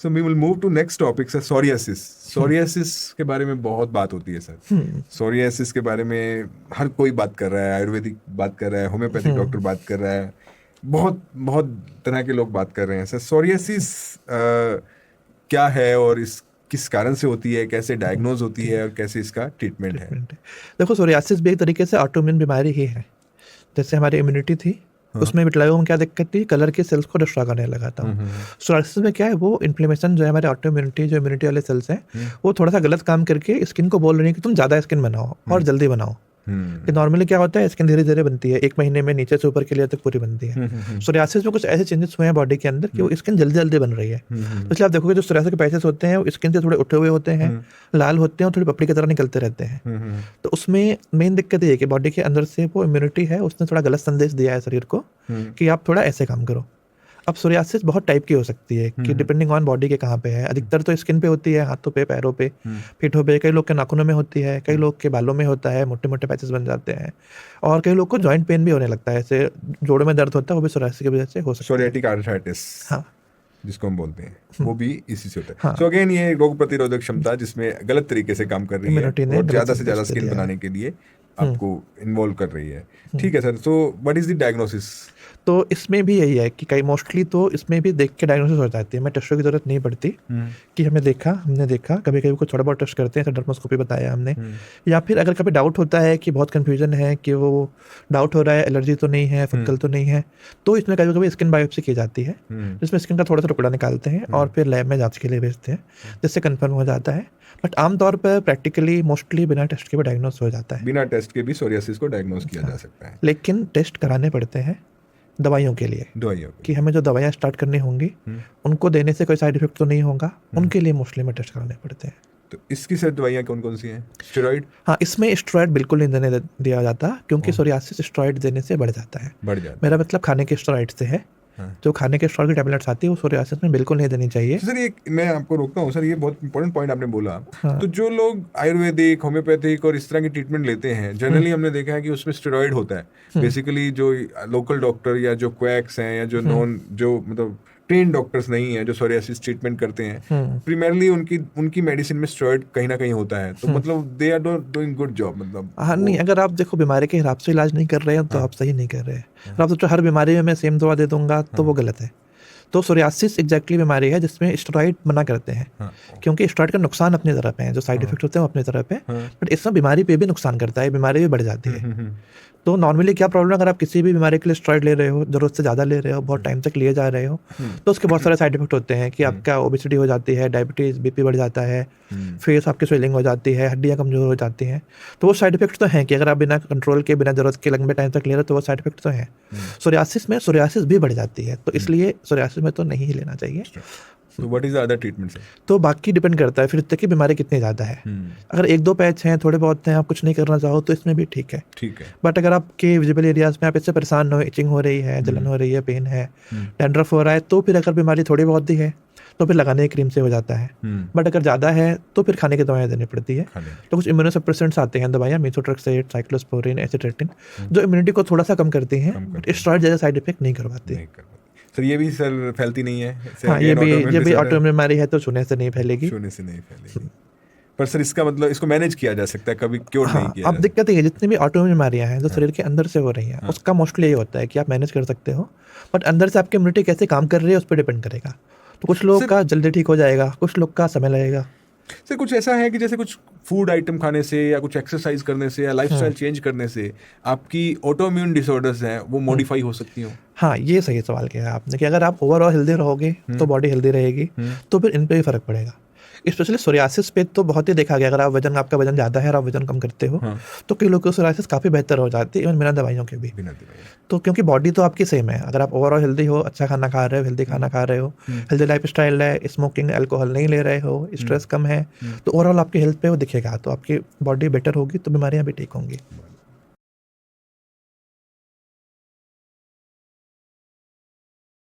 So we will move to next topic sir, psoriasis. Psoriasis के बारे में बहुत बात होती है सर। सोरियासिस के बारे में हर कोई बात कर रहा है, आयुर्वेदिक बात कर रहा है, होम्योपैथिक डॉक्टर बात कर रहा है, बहुत बहुत तरह के लोग बात कर रहे हैं सर। सोरियासिस क्या है और इस किस कारण से होती है, कैसे डायग्नोज होती है और कैसे इसका ट्रीटमेंट है? देखो, सोरियासिस भी एक तरीके से ऑटोइम्यून बीमारी ही है। जैसे हमारी इम्यूनिटी थी, उसमें विटिलिगो में क्या दिक्कत थी, कलर के सेल्स को डिस्ट्रॉय करने लगा था। सोरियासिस में क्या है, वो इन्फ्लेमेशन जो है हमारे जो इम्यूनिटी वाले सेल्स हैं, वो थोड़ा सा गलत काम करके स्किन को बोल रही है कि तुम ज़्यादा स्किन बनाओ और जल्दी बनाओ। कि नॉर्मली क्या होता है, स्किन धीरे धीरे बनती है, 1 महीने में नीचे से ऊपर के लिए तक पूरी बनती है। सोरियासिस में कुछ ऐसे चेंजेस हुए हैं बॉडी के अंदर कि वो स्किन जल्दी जल्दी बन रही है। तो इसलिए आप देखोगे जो सोरियासिस के पैचेस होते हैं वो स्किन से थोड़े उठे हुए होते हैं, लाल होते हैं और थोड़ी पपड़ी की तरह निकलते रहते हैं। तो उसमें मेन दिक्कत ये है कि बॉडी के अंदर से वो इम्यूनिटी है, उसने थोड़ा गलत संदेश दिया है शरीर को कि आप थोड़ा ऐसे काम करो। अब सोरियासिस बहुत टाइप की हो सकती है कि डिपेंडिंग ऑन बॉडी के कहाँ पे है। अधिकतर तो स्किन पे होती है, हाथों पे, पैरों पे, पीठों पे, कई लोग के नाखूनों में होती है, कई लोग के बालों में होता है, मोटे मोटे पैचेस बन जाते हैं, और कई लोग को जॉइंट पेन भी होने लगता है, ऐसे जोड़ों में दर्द होता है, वो भी सोरियासिस की वजह से हो सकता है। सोरियाटिक आर्थराइटिस, हाँ, जिसको हम बोलते हैं, वो भी इसी से होता है। सो अगेन ये रोग प्रतिरोधक क्षमता जिसमें गलत तरीके से काम कर रही है और ज्यादा से ज्यादा स्किन बनाने के लिए आपको इन्वॉल्व कर रही है। ठीक है sir, so what is the diagnosis? तो इसमें भी यही है कि कई मोस्टली तो इसमें भी देख के डायग्नोसिस हो जाती है, हमें टेस्टों की जरूरत नहीं पड़ती कि हमने देखा, कभी कभी कुछ थोड़ा बहुत टेस्ट करते हैं, डर्मास्कोपी बताया हमने, या फिर अगर कभी डाउट होता है कि बहुत कंफ्यूजन है कि वो डाउट हो रहा है एलर्जी तो नहीं है, फंगल तो नहीं है, तो इसमें कभी कभी स्किन बायोप्सी की जाती है, जिसमें स्किन का थोड़ा सा टुकड़ा निकालते हैं और फिर लैब में जांच के लिए भेजते हैं, जिससे कंफर्म हो जाता है। बट आमतौर पर प्रैक्टिकली मोस्टली बिना टेस्ट के भी डायग्नोस हो जाता है। बिना टेस्ट के भी सोरियासिस को डायग्नोस किया जा सकता है, लेकिन टेस्ट कराने पड़ते हैं दवाइयों के लिए, कि हमें जो दवाइयाँ स्टार्ट करनी होंगी उनको देने से कोई साइड इफेक्ट तो नहीं होगा, उनके लिए मोस्टली में टेस्ट कराने पड़ते हैं। तो इसकी सर दवाइयाँ कौन कौन सी हैं? स्टेरॉइड? हाँ, इसमें स्टेरॉइड बिल्कुल नहीं देने दिया जाता, क्योंकि सोरियासिस स्टेरॉइड देने से बढ़ जाता है। मेरा मतलब खाने के स्टेरॉइड से है। जो खाने के स्टेरॉइड की टैबलेट्स आती है वो सोरियासिस में बिल्कुल नहीं देनी चाहिए। सर ये मैं आपको रोकता हूँ सर, ये बहुत इंपॉर्टेंट पॉइंट आपने बोला। तो जो लोग आयुर्वेदिक, होम्योपैथिक और इस तरह की ट्रीटमेंट लेते हैं, जनरली हमने देखा है कि उसमें स्टेरॉइड होता है। बेसिकली जो लोकल डॉक्टर या जो क्वैक्स हैं या जो नॉन, जो मतलब ट्रेन डॉक्टर्स नहीं है जो सोरियासिस ट्रीटमेंट करते हैं, प्राइमरली उनकी मेडिसिन में स्टेरॉइड कहीं ना कहीं होता है। तो मतलब they are doing good job, मतलब हाँ नहीं, अगर आप देखो बीमारी के हिसाब से इलाज नहीं कर रहे हैं तो आप सही नहीं कर रहे हैं। अगर आप सोचो हर बीमारी में मैं सेम दवा दे दूंगा तो वो गलत है। तो सोरियासिस एग्जैक्टली बीमारी है जिसमें स्टेरॉइड मना करते हैं, क्योंकि स्टेरॉइड का नुकसान अपनी तरफ है, जो साइड इफेक्ट होते हैं वो अपनी तरफ है, बट इसमें बीमारी पे भी नुकसान करता है, बीमारी भी बढ़ जाती है। तो नॉर्मली क्या प्रॉब्लम, अगर आप किसी भी बीमारी के लिए स्टेरॉइड ले रहे हो, जरूरत से ज़्यादा ले रहे हो, बहुत टाइम तक लिए जा रहे हो, तो उसके बहुत सारे साइड इफेक्ट होते हैं कि आपका ओबेसिटी हो जाती है, डायबिटीज़, बीपी बढ़ जाता है, फेस आपकी स्वेलिंग हो जाती है, हड्डियाँ कमजोर हो जाती हैं। तो वो साइड इफेक्ट तो हैं कि अगर आप बिना कंट्रोल के, बिना जरूरत के लंबे टाइम तक ले रहे हो तो वो साइड इफेक्ट तो हैं। सोरियासिस में सोरियासिस भी बढ़ जाती है, तो इसलिए सोरियासिस में तो नहीं ही लेना चाहिए। तो what is the other treatment? तो बाकी डिपेंड करता है फिर तक की बीमारी कितनी ज़्यादा है। अगर 1-2 पैच हैं, थोड़े बहुत हैं, आप कुछ नहीं करना चाहो तो इसमें भी ठीक है। बट अगर आपके विजिबल एरियाज में आप इससे परेशान हो, इचिंग हो रही है, जलन हो रही है, पेन है, डैंड्रफ हो रहा है, तो फिर अगर बीमारी थोड़ी बहुत ही है तो फिर लगाने की क्रीम से हो जाता है। बट अगर ज़्यादा है तो फिर खाने की दवाइयाँ देनी पड़ती है। तो कुछ इम्यूनोसप्रेसेंट्स आते हैं दवाइयाँ, मेथोट्रेक्सेट, साइक्लोस्पोरिन, एसिट्रेटिन, जो इम्यूनिटी को थोड़ा सा कम करती हैं, बट स्टेरॉइड ज़्यादा साइड इफेक्ट नहीं करवाती। सर ये भी सर फैलती नहीं है? हाँ, ये भी ऑटोइम्यून बीमारी है तो छूने से नहीं फैलेगी। पर सर इसका मतलब इसको मैनेज किया जा सकता है, कभी क्योर नहीं किया? अब दिक्कत ये है, जितनी भी ऑटोइम्यून बीमारियां हैं जो शरीर के अंदर से हो रही हैं, उसका मोस्टली ये होता है कि आप मैनेज कर सकते हो, बट अंदर से आपकी इम्यूनिटी कैसे काम कर रही है उस पर डिपेंड करेगा। तो कुछ लोगों का जल्दी ठीक हो जाएगा, कुछ लोग का समय लगेगा। सर कुछ ऐसा है कि जैसे कुछ फूड आइटम खाने से या कुछ एक्सरसाइज करने से या लाइफस्टाइल चेंज करने से आपकी ऑटोइम्यून डिसऑर्डर्स हैं वो मॉडिफाई हो सकती हो? हाँ, ये सही सवाल किया है आपने कि अगर आप ओवरऑल हेल्दी रहोगे तो बॉडी हेल्दी रहेगी, तो फिर इन पे भी फर्क पड़ेगा। स्पेशली सोरियासिस पे तो बहुत ही देखा गया, अगर आपका वजन ज़्यादा है और आप वजन कम करते हो तो कई लोगों को सोरियासिस काफ़ी बेहतर हो जाती है, इवन बिना दवाइयों के भी। तो क्योंकि बॉडी तो आपकी सेम है, अगर आप ओवरऑल हेल्दी हो, अच्छा खाना खा रहे हो, हेल्दी खाना खा रहे हो, हेल्दी लाइफ स्टाइल है, स्मोकिंग, अल्कोहल नहीं ले रहे हो, स्ट्रेस कम है, तो ओवरऑल आपकी हेल्थ पे वो दिखेगा, तो आपकी बॉडी बेटर होगी तो बीमारियाँ भी ठीक होंगी।